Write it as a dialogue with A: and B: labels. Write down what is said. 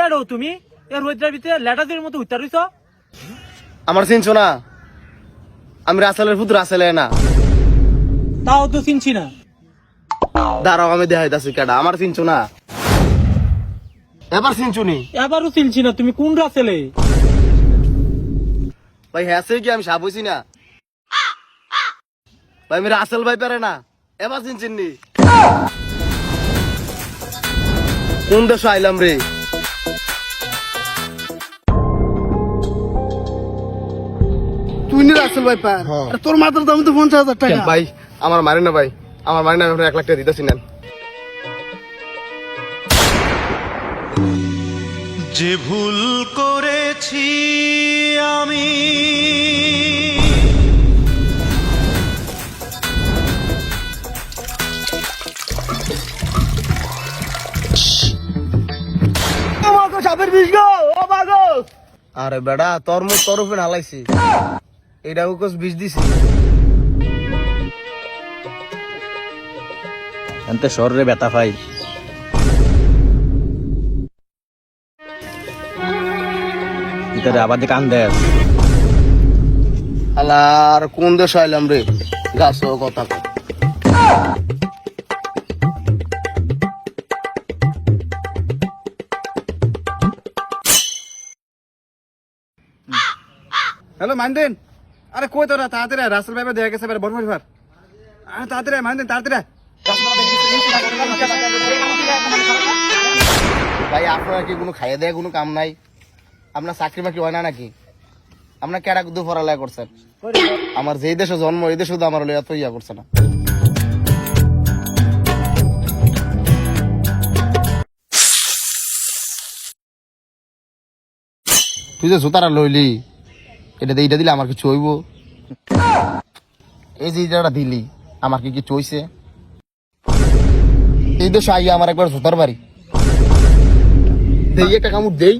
A: কেডো তুমি এ রোদ্রের ভিতরে লেটাদের মতো উত্তর হইছ?
B: আমার চিনছো না? আমি রাসেলের পুত্র রাসেলে না।
A: তাও তো চিনছি না।
B: দাঁড়াও আমি দেখাইতাছি কেডা, আমার চিনছো না? এবার চিনছো নি?
A: এবারও চিনছি না, তুমি কোন রাসেলে?
B: ভাই হ্যাঁ কি আমি সাপ হইছি না? ভাই আমি রাসেল ভাই পারে না, এবার চিনছেন নি? কোন দেশ আইলাম রে?
C: তুই নি রাসেল ভাই পার? আরে তোর মাথার দাম তো 50,000 টাকা।
B: ভাই আমার মারে না ভাই, আমার মারে না, আপনি 1 লাখ টাকা দিতেছি নেন।
D: যে ভুল করেছি আমি
B: সাপের বিষ গো, ও বাগো। আরে বেড়া তোর মুখ তোর উপরে হালাইছি, এটা ওকস বিষ দিছি।
E: এনতে শরীরে ব্যথা পাই। ভিতরে আবার দিয়ে কান দেয়।
B: আলার কোন দেশ আইলাম রে? গাছ কথা কয়।
C: হ্যালো মাইন্দেন, আরে কই তোরা? তাড়াতাড়ি আয়, রাসেল ভাই দেখা গেছে বড় ভাই। আরে তাড়াতাড়ি আয় মাইন্দেন, তাড়াতাড়ি আয়।
B: ভাই আপনারা কি কোনো খাইয়ে দেয় কোনো কাম নাই? আপনার চাকরি বাকরি হয় না নাকি? আপনার কেডা কুদু পড়ালেখা করছেন? আমার যেই দেশে জন্ম এই দেশে তো আমার এত ইয়া করছে না। তুই যে জুতারা লইলি, এটা এইটা দিলে আমার কিছু হইব? এই যে ইটাটা দিলি আমার কি কিছু হইছে? এই দেশে আইয়া আমার একবার জুতার বাড়ি দেই, একটা কামড় দেই,